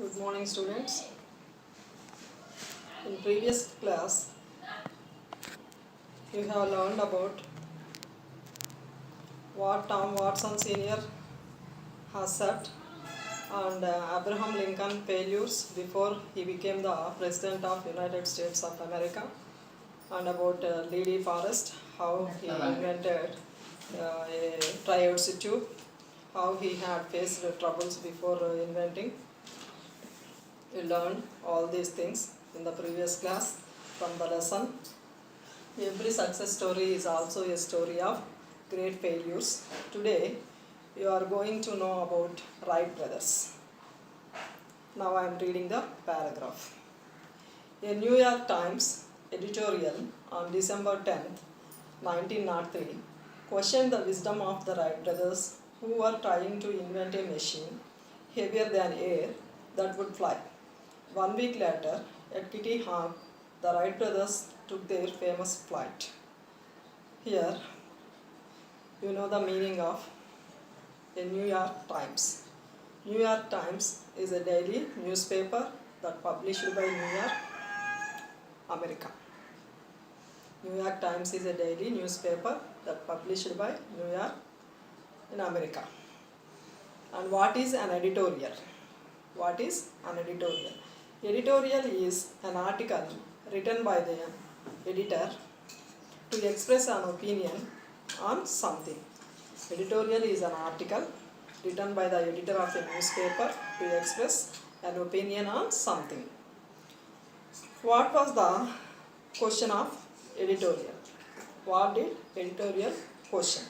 Good morning, students. In previous class, you have learned about what Tom Watson Sr. has said and Abraham Lincoln failures before he became the President of United States of America, and about Lady Forrest, how he invented a triodes tube, how he had faced troubles before inventing. You learned all these things in the previous class from the lesson. Every success story is also a story of great failures. Today, you are going to know about Wright brothers. Now I am reading the paragraph. A New York Times editorial on December 10th, 1903 questioned the wisdom of the Wright brothers, who were trying to invent a machine heavier than air that would fly. 1 week later, at Kitty Hawk, the Wright brothers took their famous flight. Here, you know the meaning of a New York Times. New York Times is a daily newspaper that published by New York, America. New York Times is a daily newspaper that published by New York in America. And what is an editorial? What is an editorial? Editorial is an article written by the editor to express an opinion on something. Editorial is an article written by the editor of a newspaper to express an opinion on something. What was the question of editorial? What did editorial question?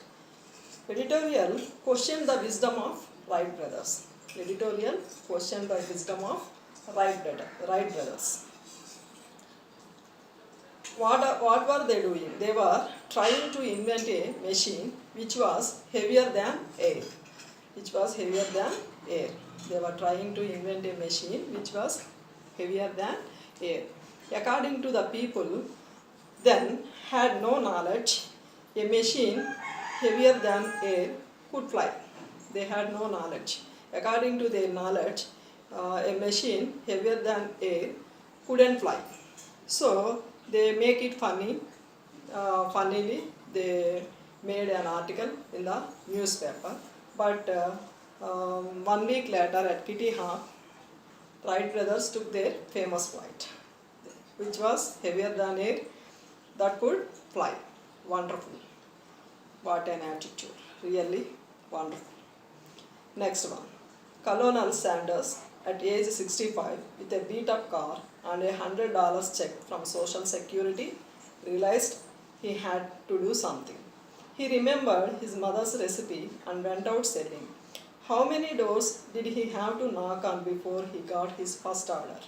Editorial questioned the wisdom of Wright brothers. Editorial questioned the wisdom of Wright brothers. What were they doing? They were trying to invent a machine which was heavier than air. They were trying to invent a machine which was heavier than air. According to the people then had no knowledge, a machine heavier than air could fly. They had no knowledge. According to their knowledge, a machine heavier than air couldn't fly. So they make it funny. Funnily, they made an article in the newspaper. But 1 week later at Kitty Hawk, Wright brothers took their famous flight, which was heavier than air that could fly. Wonderful. What an attitude. Really wonderful. Next one. Colonel Sanders, at age 65, with a beat-up car and $100 check from Social Security, realized he had to do something. He remembered his mother's recipe and went out selling. How many doors did he have to knock on before he got his first order?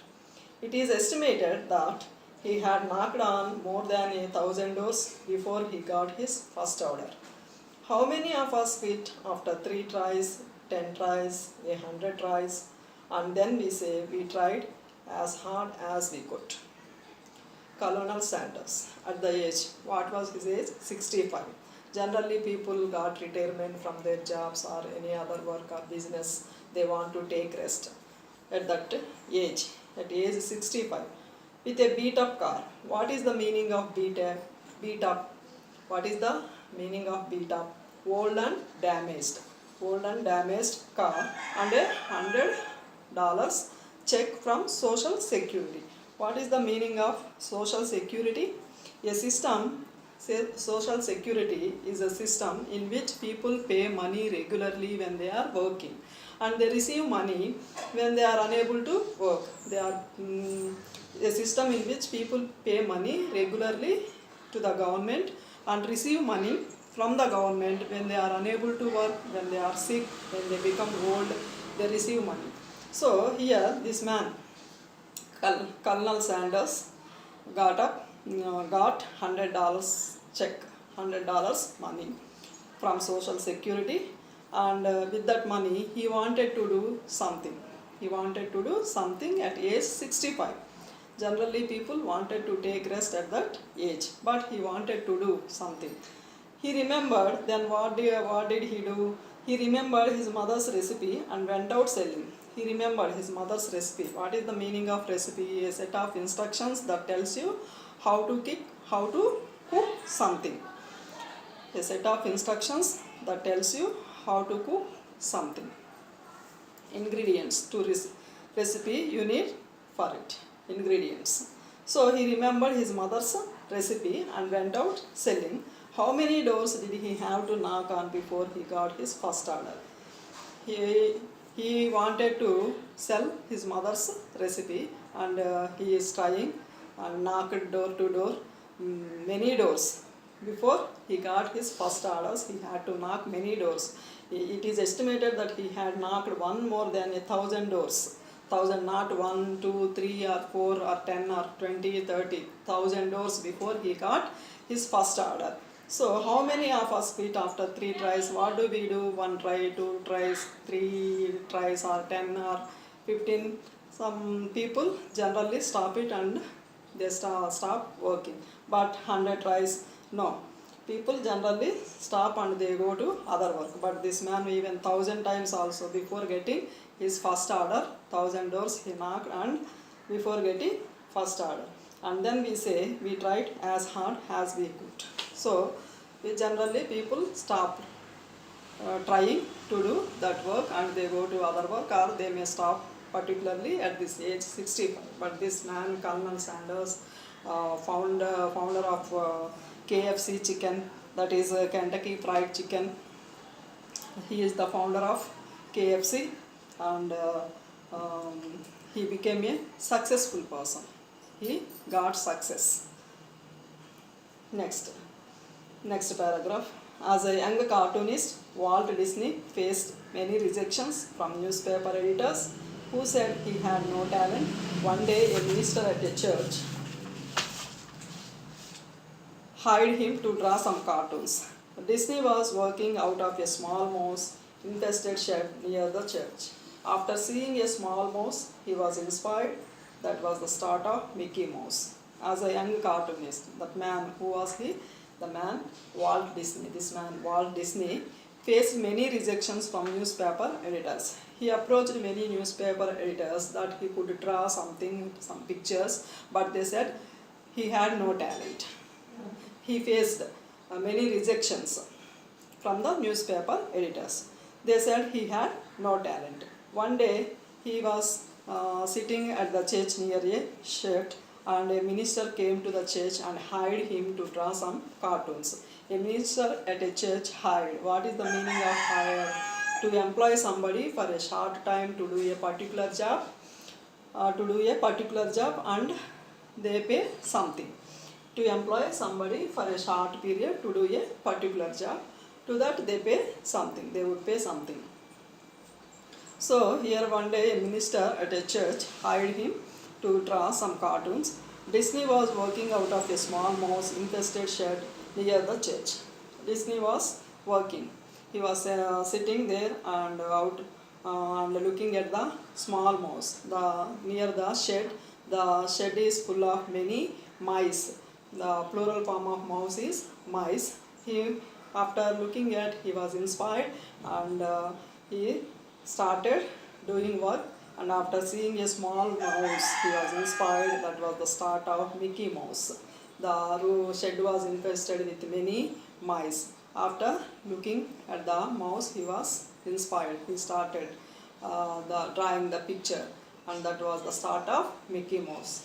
It is estimated that he had knocked on more than 1,000 doors before he got his first order. How many of us quit after 3 tries, 10 tries, 100 tries, and then we say we tried as hard as we could? Colonel Sanders, at the age, what was his age? 65. Generally, people got retirement from their jobs or any other work or business. They want to take rest at that age, at age 65, with a beat-up car. What is the meaning of beat up? What is the meaning of beat up? Old and damaged. Old and damaged car and $100 check from Social Security. What is the meaning of Social Security? Social Security is a system in which people pay money regularly when they are working, and they receive money when they are unable to work. They are a system in which people pay money regularly to the government and receive money from the government when they are unable to work, when they are sick, when they become old, they receive money. So here this man, Colonel Sanders, got $100 check, $100 money from Social Security, and with that money he wanted to do something. He wanted to do something at age 65. Generally people wanted to take rest at that age, but he wanted to do something. He remembered, then what did he do? He remembered his mother's recipe and went out selling. he remembered his mother's recipe. What is the meaning of recipe? A set of instructions that tells you how to cook something. A set of instructions that tells you how to cook something. Ingredients to recipe you need for it. Ingredients. So he remembered his mother's recipe and went out selling. How many doors did he have to knock on before he got his first order? He wanted to sell his mother's recipe, and he is trying and knocked door to door, many doors. Before he got his first orders, he had to knock many doors. It is estimated that he had knocked one more than 1,000 doors. 1,000, not 1, 2, 3 or 4 or 10 or 20, 30, 1,000 doors before he got his first order. So how many of us quit after 3 tries? What do we do? 1 try, 2 tries, 3 tries or 10 or 15. Some people generally stop it and they stop working. But 100 tries, no. People generally stop and they go to other work. But this man even 1,000 times also before getting his first order, 1,000 doors he knocked and before getting first order. And then we say we tried as hard as we could. So generally people stop trying to do that work and they go to other work, or they may stop particularly at this age 65. But this man, Colonel Sanders, founder of KFC chicken, that is Kentucky Fried Chicken. He is the founder of KFC, and he became a successful person. He got success. Next paragraph. As a young cartoonist, Walt Disney faced many rejections from newspaper editors who said he had no talent. One day, a minister at a church hired him to draw some cartoons. Disney was working out of a small mouse infested shed near the church. After seeing a small mouse, he was inspired. That was the start of Mickey Mouse. As a young cartoonist, that man, who was he? The man, Walt Disney. This man, Walt Disney, faced many rejections from newspaper editors. He approached many newspaper editors that he could draw something, some pictures, but they said he had no talent. He faced many rejections from the newspaper editors. They said he had no talent. One day he was sitting at the church near a shed, and a minister came to the church and hired him to draw some cartoons. A minister at a church hired. What is the meaning of hired? To employ somebody for a short time to do a particular job, and they pay something. To employ somebody for a short period to do a particular job, to that they pay something. They would pay something. So here one day a minister at a church hired him to draw some cartoons. Disney was working out of a small mouse infested shed near the church. Disney was working. He was sitting there and out and looking at the small mouse. Near the shed is full of many mice. The plural form of mouse is mice. After looking at, he was inspired, and he started doing work. And after seeing a small mouse, he was inspired. That was the start of Mickey Mouse. The shed was infested with many mice. After looking at the mouse, he was inspired. He started drawing the picture, and that was the start of Mickey Mouse.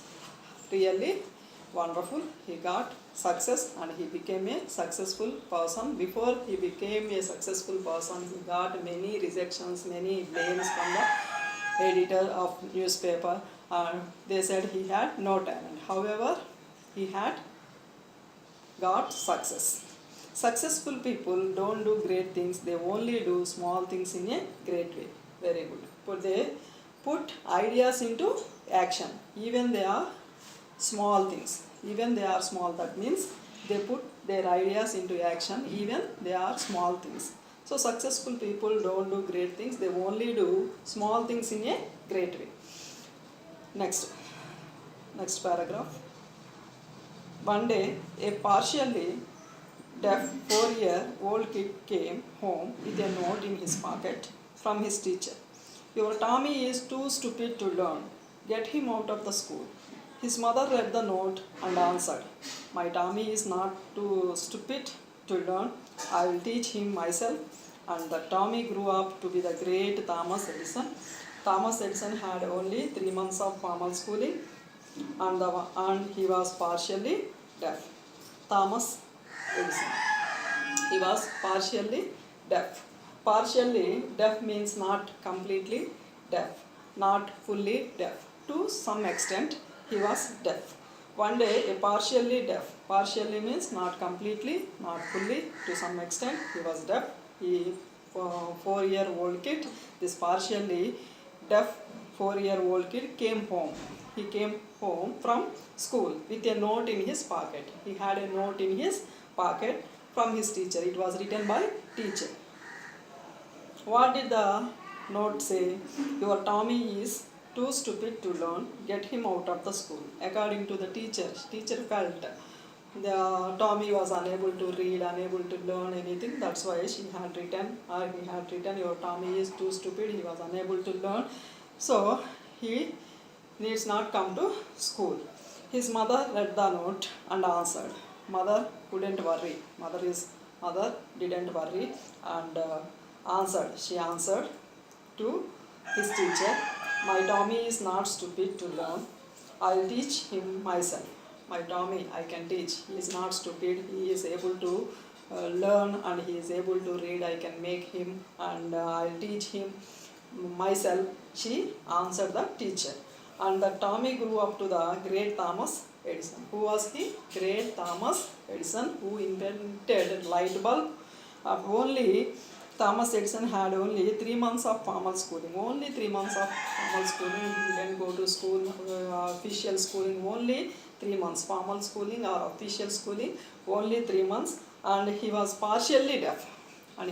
Really wonderful. He got success and he became a successful person. Before he became a successful person, he got many rejections, many blames from the editor of newspaper, and they said he had no talent. However, he had got success. Successful people don't do great things, they only do small things in a great way. Very good. They put ideas into action. Even they are small things. Even they are small, that means they put their ideas into action, even they are small things. So successful people don't do great things, they only do small things in a great way. Next paragraph. One day, a partially deaf 4-year-old kid came home with a note in his pocket from his teacher. Your Tommy is too stupid to learn. Get him out of the school. His mother read the note and answered, My Tommy is not too stupid to learn. I will teach him myself. And the Tommy grew up to be the great Thomas Edison. Thomas Edison had only 3 months of formal schooling and he was partially deaf. Thomas Edison. He was partially deaf. Partially deaf means not completely deaf, not fully deaf. To some extent, he was deaf. One day, a partially means not completely, not fully, to some extent, he was deaf. He, 4-year-old kid, this partially deaf 4-year-old kid came home. He came home from school with a note in his pocket. He had a note in his pocket from his teacher. It was written by teacher. What did the note say? Your Tommy is too stupid to learn. Get him out of the school. According to the teacher felt the Tommy was unable to read, unable to learn anything. That's why he had written, your Tommy is too stupid. He was unable to learn. So he needs not come to school. His mother read the note and answered. Mother couldn't worry. Mother didn't worry and answered. She answered to his teacher, My Tommy is not stupid to learn. I'll teach him myself. My Tommy, I can teach. He is not stupid. He is able to learn and he is able to read. I can make him and I'll teach him myself. She answered the teacher. And the Tommy grew up to the great Thomas Edison. Who was he? Great Thomas Edison, who invented light bulb. Only Thomas Edison had only 3 months of formal schooling. Only 3 months of formal schooling. He didn't go to school, official schooling. Only 3 months. Formal schooling or official schooling. Only 3 months. And he was partially deaf. And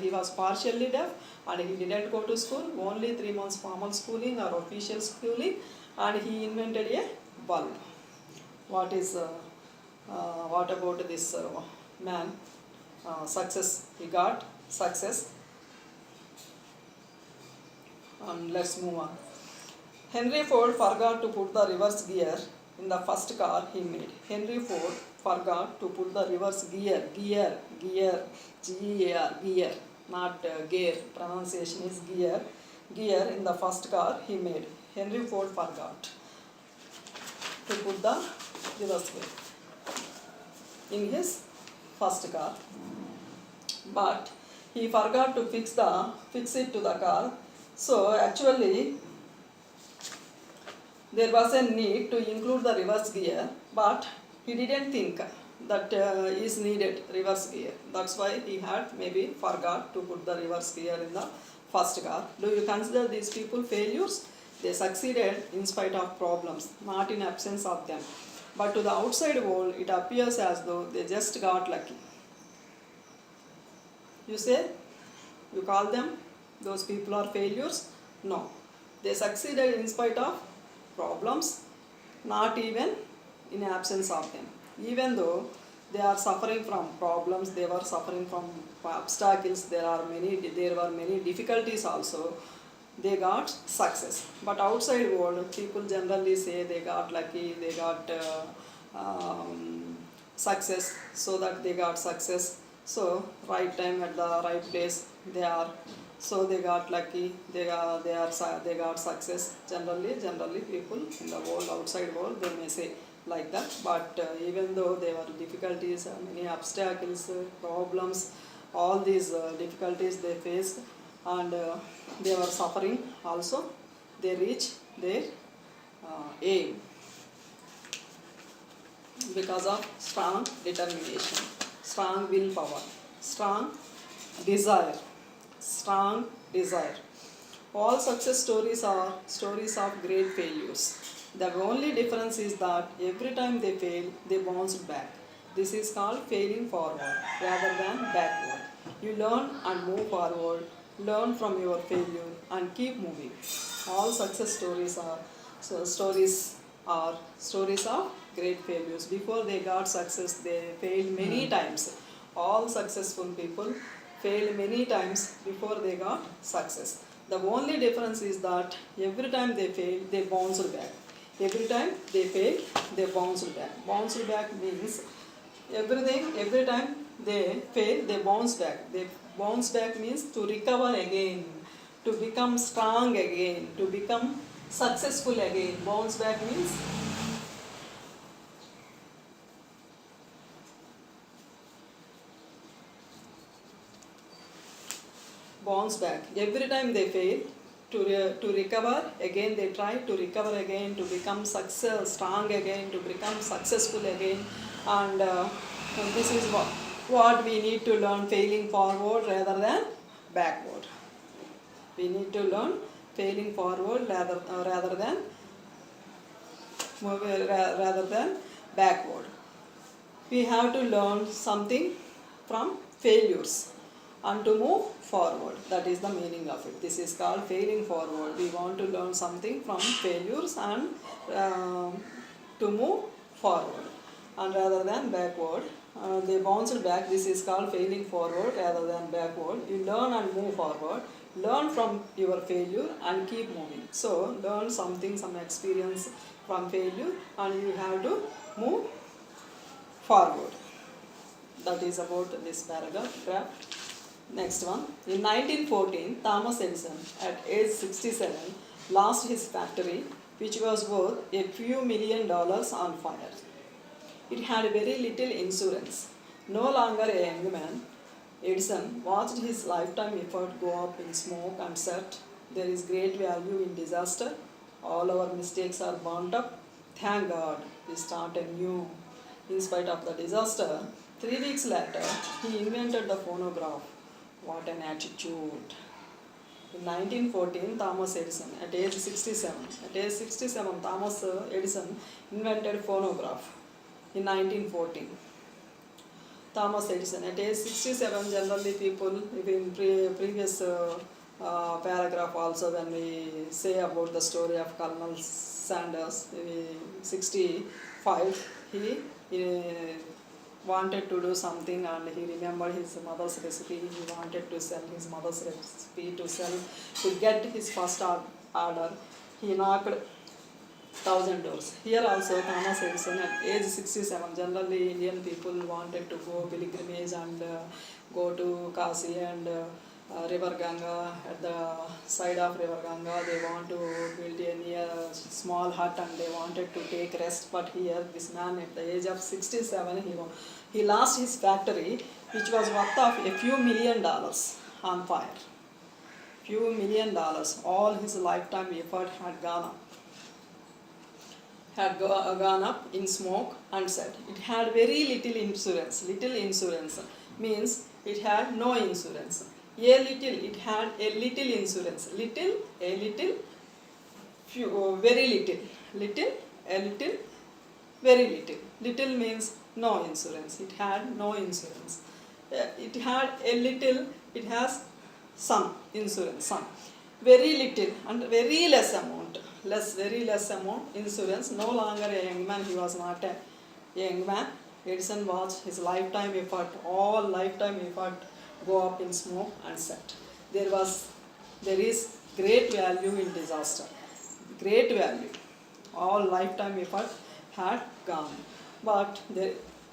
he didn't go to school. Only 3 months formal schooling or official schooling. And he invented a bulb. What about this man? Success. He got success. And let's move on. Henry Ford forgot to put the reverse gear in the first car he made. Henry Ford forgot to put the reverse gear, G-E-A-R, gear, not gear, pronunciation is gear in the first car he made. Henry Ford forgot to put the reverse gear in his first car, but he forgot to fix it to the car. So actually there was a need to include the reverse gear, but he didn't think that is needed reverse gear. That's why he had maybe forgot to put the reverse gear in the first car. Do you consider these people failures? They succeeded in spite of problems, not in absence of them. But to the outside world, it appears as though they just got lucky. You call them, those people are failures? No. They succeeded in spite of problems, not even in absence of them. Even though they are suffering from problems, they were suffering from obstacles, there were many difficulties also, they got success. But outside world, people generally say they got lucky, they got success, so that they got success. So right time at the right place they are. So they got lucky. They got success. Generally people in the world, outside world, they may say like that. But even though there were difficulties, many obstacles, problems, all these difficulties they faced, and they were suffering also, they reached their aim because of strong determination, strong willpower, strong desire. All success stories are stories of great failures. The only difference is that every time they fail, they bounced back. This is called failing forward rather than backward. You learn and move forward, learn from your failure and keep moving. All success stories are stories of great failures. Before they got success, they failed many times. All successful people failed many times before they got success. The only difference is that every time they fail, they bounce back. Every time they fail, they bounce back. Bounce back means every time they fail, they bounce back. They bounce back means to recover again, to become strong again, to become successful again. Bounce back means bounce back. Every time they fail, to recover again, they try to recover again, to become strong again, to become successful again. And this is what we need to learn, failing forward rather than backward. We need to learn failing forward rather than backward. We have to learn something from failures and to move forward. That is the meaning of it. This is called failing forward. We want to learn something from failures and to move forward, and rather than backward. They bounced back. This is called failing forward rather than backward. You learn and move forward. Learn from your failure and keep moving. So learn something, some experience from failure, and you have to move forward. That is about this paragraph. Next one. In 1914, Thomas Edison, at age 67, lost his factory, which was worth a few $1 million on fire. It had very little insurance. No longer a young man, Edison watched his lifetime effort go up in smoke and said, "There is great value in disaster. All our mistakes are burnt up. Thank God, we start anew." In spite of the disaster, 3 weeks later, he invented the phonograph. What an attitude! In 1914, Thomas Edison, at age 67, Thomas Edison invented phonograph. In 1914, Thomas Edison, at age 67, generally people, in previous paragraph also, when we say about the story of Colonel Sanders, 65, he wanted to do something and he remembered his mother's recipe. He wanted to sell his mother's recipe to get his first order. He knocked 1,000 doors. Here also Thomas Edison at age 67, generally Indian people wanted to go pilgrimage and go to Kashi and river Ganga. At the side of river Ganga they want to build a small hut and they wanted to take rest. But here this man at the age of 67, he lost his factory, which was worth of a few $1 million on fire. Few $1 million. All his lifetime effort had gone up in smoke and said. It had very little insurance. Little insurance means it had no insurance. It had a little insurance. Very little. Very little. Little means no insurance. It had no insurance. It had a little, it has some insurance, some. Very little and very less amount. Very less amount insurance. No longer a young man. He was not a young man. Edison watched his lifetime effort, all lifetime effort go up in smoke and set. There is great value in disaster. Great value. All lifetime effort had gone. But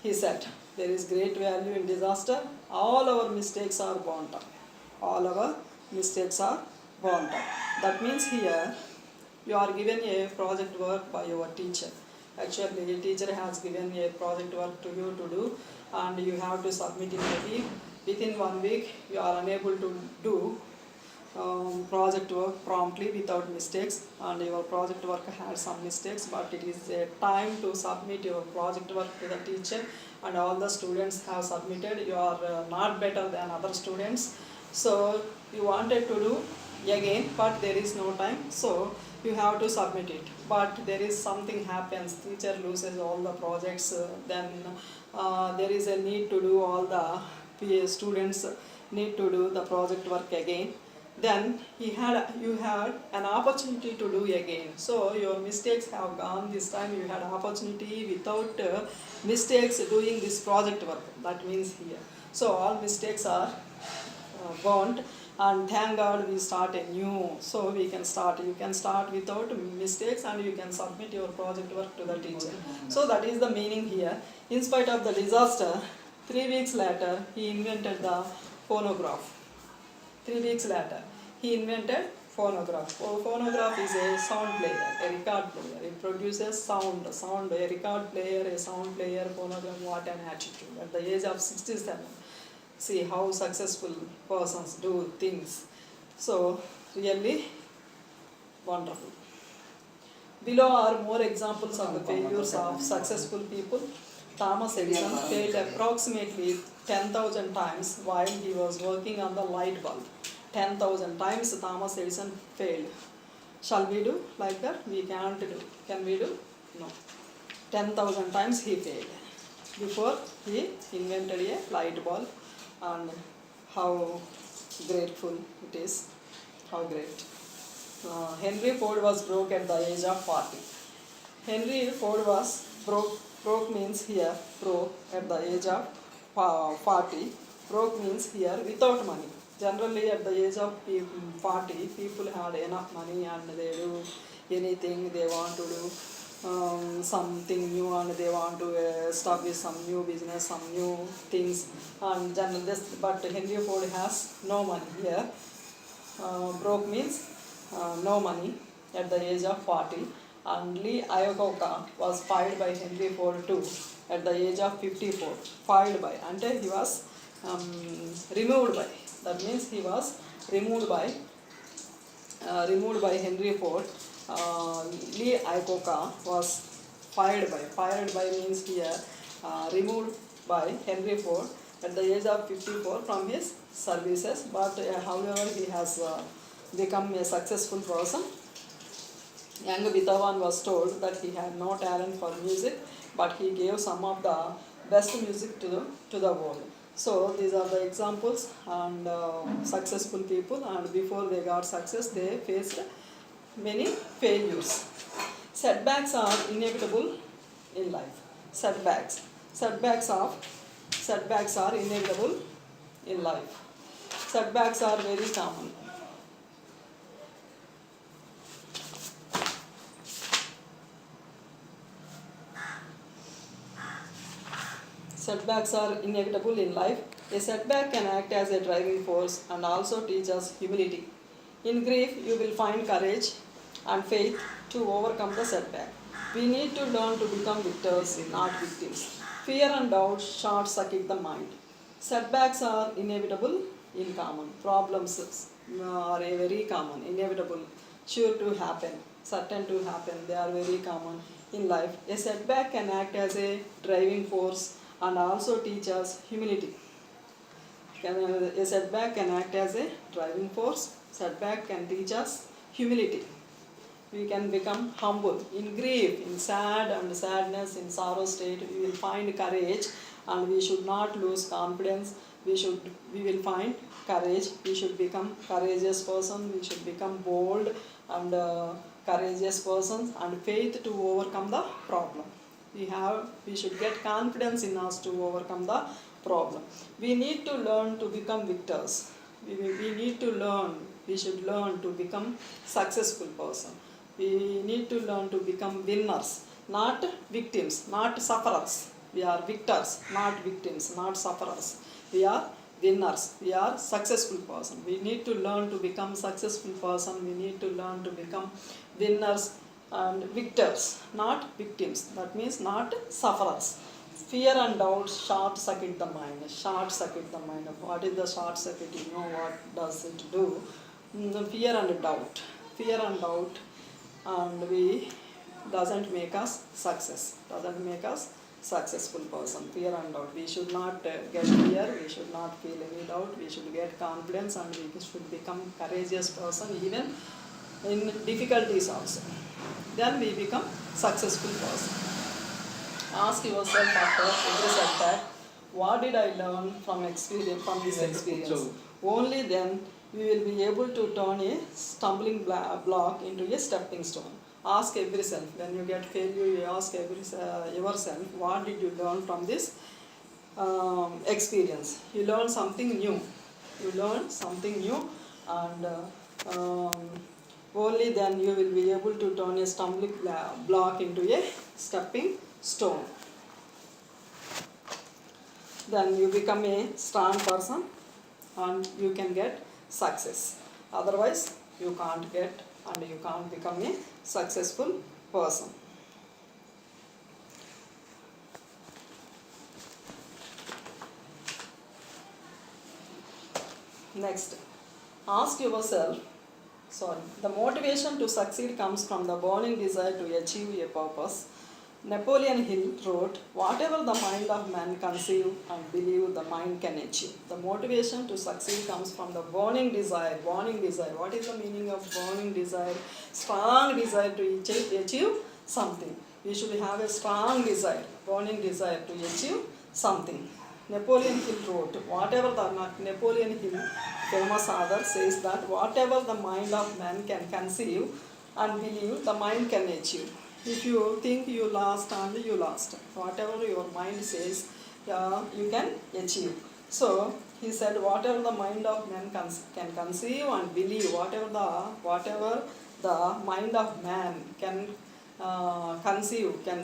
he said, there is great value in disaster. All our mistakes are burnt up. All our mistakes are burnt up. That means here you are given a project work by your teacher. Actually, a teacher has given a project work to you to do, and you have to submit in a week. Within 1 week, you are unable to do project work promptly without mistakes, and your project work had some mistakes, but it is a time to submit your project work to the teacher, and all the students have submitted. You are not better than other students, so you wanted to do again, but there is no time, so you have to submit it. But there is something happens, teacher loses all the projects, then there is a need to do all the students need to do the project work again. Then you had an opportunity to do again. So your mistakes have gone. This time you had opportunity without mistakes doing this project work. That means here. So all mistakes are burnt and thank God we start anew. So we can start. You can start without mistakes, and you can submit your project work to the teacher. So that is the meaning here. In spite of the disaster, 3 weeks later, he invented the phonograph. 3 weeks later, he invented phonograph. Phonograph is a sound player, a record player. It produces sound, a record player, a sound player, phonograph. What an attitude! At the age of 67, see how successful persons do things. So really wonderful. Below are more examples of the failures of successful people. Thomas Edison failed approximately 10,000 times while he was working on the light bulb. 10,000 times Thomas Edison failed. Shall we do like that? We can't do. Can we do? No. 10,000 times he failed before he invented a light bulb, and how grateful it is. How great. Henry Ford was broke at the age of 40. Henry Ford was broke means here broke at the age of 40. Broke means here without money. Generally at the age of 40, people had enough money and they do anything they want to do. Something new, and they want to establish some new business, some new things, and this, but Henry Ford has no money here. Broke means no money at the age of 40, and Lee Iacocca was fired by Henry Ford too at the age of 54. Fired by, until he was removed by. That means he was removed by Henry Ford. Lee Iacocca was fired by. Fired by means here removed by Henry Ford at the age of 54 from his services. But however, he has become a successful person. Young Beethoven was told that he had no talent for music, but he gave some of the best music to the world. So these are the examples and successful people, and before they got success, they faced many failures. Setbacks are inevitable in life. Setbacks are inevitable in life. Setbacks are very common. Setbacks are inevitable in life. A setback can act as a driving force and also teach us humility. In grief, you will find courage and faith to overcome the setback. We need to learn to become victors, not victims. Fear and doubt short-circuit the mind. Setbacks are inevitable in common. Problems are very common, inevitable, sure to happen, certain to happen. They are very common in life. A setback can act as a driving force and also teach us humility. A setback can act as a driving force. Setback can teach us humility. We can become humble. In grief, in sadness, in sorrow state, we will find courage, and we should not lose confidence. We will find courage. We should become courageous person. We should become bold and courageous persons, and faith to overcome the problem. We should get confidence in us to overcome the problem. We need to learn to become victors. We should learn to become successful person. We need to learn to become winners, not victims, not sufferers. We are victors, not victims, not sufferers. We are winners. We are successful person. We need to learn to become successful person. We need to learn to become winners and victors, not victims. That means not sufferers. Fear and doubt short-circuit the mind. Short-circuit the mind. What is the short-circuit? You know what does it do? Fear and doubt. Fear and doubt, and we doesn't make us success. Doesn't make us successful person. Fear and doubt. We should not get fear. We should not feel any doubt. We should get confidence, and we should become courageous person even in difficulties also. Then we become successful person. Ask yourself after every setback, what did I learn from this experience? Only then we will be able to turn a stumbling block into a stepping stone. Ask every self. When you get failure, you ask yourself, what did you learn from this experience? You learn something new. and only then you will be able to turn a stumbling block into a stepping stone. Then you become a strong person and you can get success. Otherwise, you can't get and you can't become a successful person. Next, ask yourself, the motivation to succeed comes from the burning desire to achieve a purpose. Napoleon Hill wrote, whatever the mind of man conceive and believe, the mind can achieve. The motivation to succeed comes from the burning desire. Burning desire. What is the meaning of burning desire? Strong desire to achieve something. We should have a strong desire, burning desire to achieve something. Napoleon Hill wrote, whatever the Napoleon Hill, famous author, says that whatever the mind of man can conceive and believe, the mind can achieve. If you think you lost and you lost, whatever your mind says, you can achieve. So he said, whatever the mind of man can conceive and believe, whatever the mind of man can conceive, can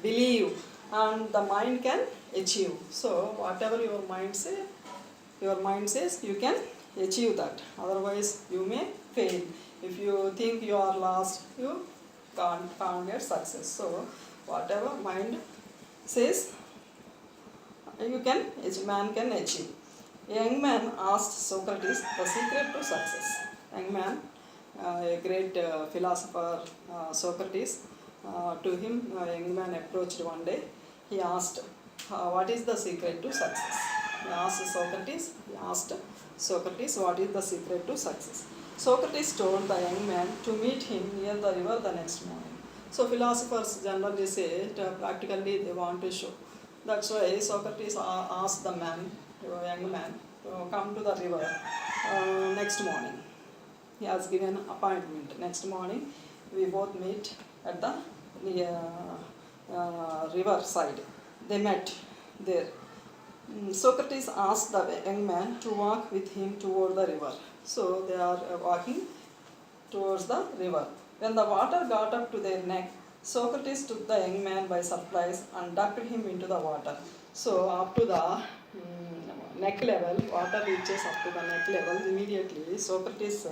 believe, and the mind can achieve. So whatever your mind says, you can achieve that. Otherwise, you may fail. If you think you are lost, you can't get success. So whatever mind says, man can achieve. A young man asked Socrates the secret to success. Young man, a great philosopher, Socrates, to him, a young man approached one day. He asked, what is the secret to success? He asked Socrates, what is the secret to success? Socrates told the young man to meet him near the river the next morning. So philosophers generally say, practically they want to show. That's why Socrates asked the young man, to come to the river next morning. He has given appointment. Next morning, we both meet at the river side. They met there. Socrates asked the young man to walk with him toward the river. So they are walking towards the river. When the water got up to their neck, Socrates took the young man by surprise and ducked him into the water. So up to the neck level, water reaches up to the neck level. Immediately, Socrates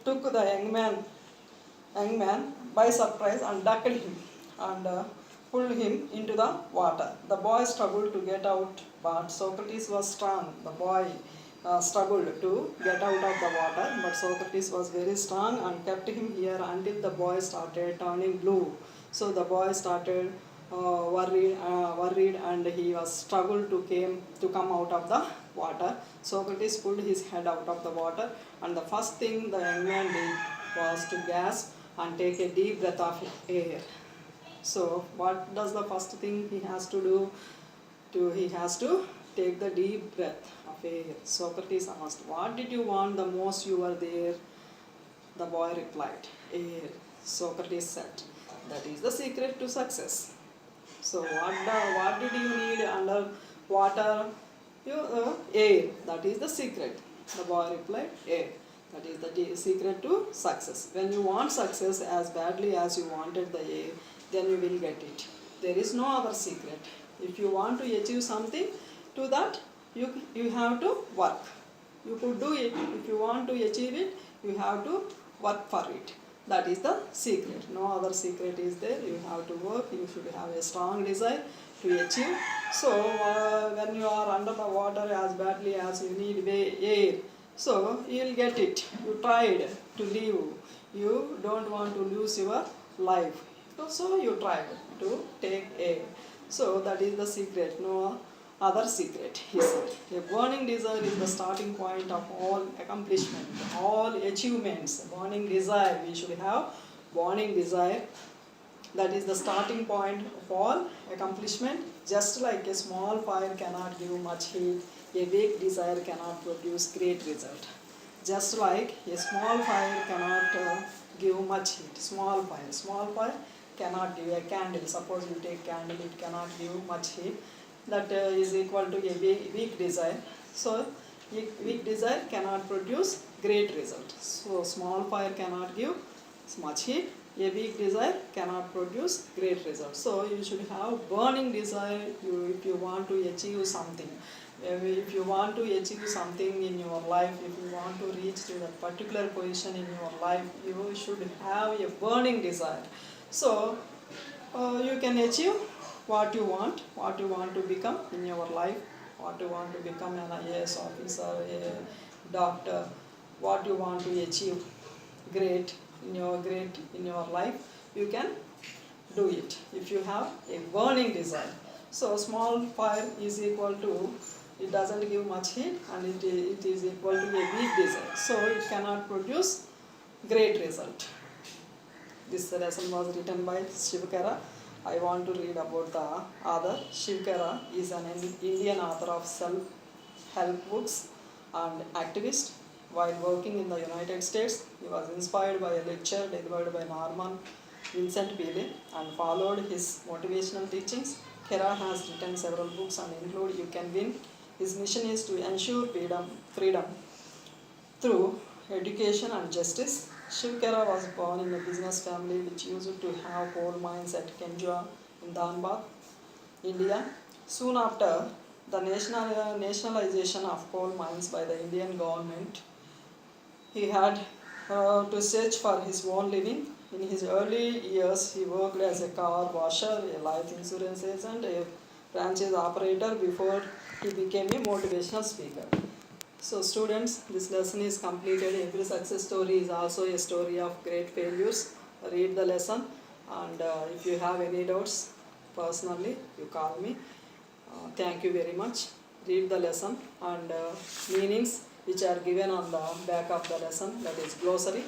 took the young man by surprise and ducked him and pulled him into the water. The boy struggled to get out, but Socrates was strong. The boy struggled to get out of the water, but Socrates was very strong and kept him here until the boy started turning blue. So the boy started worried and he was struggled to come out of the water. Socrates pulled his head out of the water, and the first thing the young man did was to gasp and take a deep breath of air. So what does the first thing he has to do? He has to take the deep breath of air. Socrates asked, what did you want the most you were there? The boy replied, air. Socrates said, that is the secret to success. So what did you need under water? Air. That is the secret. The boy replied, air. That is the secret to success. When you want success as badly as you wanted the air, then you will get it. There is no other secret. If you want to achieve something, to that you have to work. You could do it. If you want to achieve it, you have to work for it. That is the secret. No other secret is there. You have to work. You should have a strong desire to achieve. So when you are under the water as badly as you need air, so you will get it. You tried to live. You don't want to lose your life. So you tried to take air. So that is the secret. No other secret, he said. A burning desire is the starting point of all accomplishment, all achievements. Burning desire, we should have burning desire. That is the starting point of all accomplishment. Just like a small fire cannot give much heat, a weak desire cannot produce great result. Just like a small fire cannot give much heat. Small fire cannot give a candle. Suppose you take candle, it cannot give much heat. That is equal to a weak desire. So Weak desire cannot produce great result. So small fire cannot give much heat. A weak desire cannot produce great result. So you should have burning desire if you want to achieve something. If you want to achieve something in your life, if you want to reach to that particular position in your life, you should have a burning desire. So you can achieve what you want to become in your life, what you want to become an IAS officer, a doctor, what you want to achieve great in your life, you can do it if you have a burning desire. So small fire is equal to, it doesn't give much heat, and it is equal to a weak desire, so it cannot produce great result. This lesson was written by Shivkara. I want to read about the author. Shivkara is an Indian author of self-help books and activist. While working in the United States, he was inspired by a lecture delivered by Norman Vincent Peale and followed his motivational teachings. Kara has written several books and include You Can Win. His mission is to ensure freedom through education and justice. Shivkara was born in a business family which used to have coal mines at Kenjua in Dhanbad, India. Soon after the nationalization of coal mines by the Indian government, he had to search for his own living. In his early years, he worked as a car washer, a life insurance agent, a franchise operator before he became a motivational speaker. So students, this lesson is completed. Every success story is also a story of great failures. Read the lesson, and if you have any doubts, personally, you call me. Thank you very much. Read the lesson and meanings which are given on the back of the lesson, that is glossary.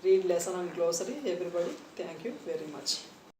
Read lesson and glossary, everybody. Thank you very much.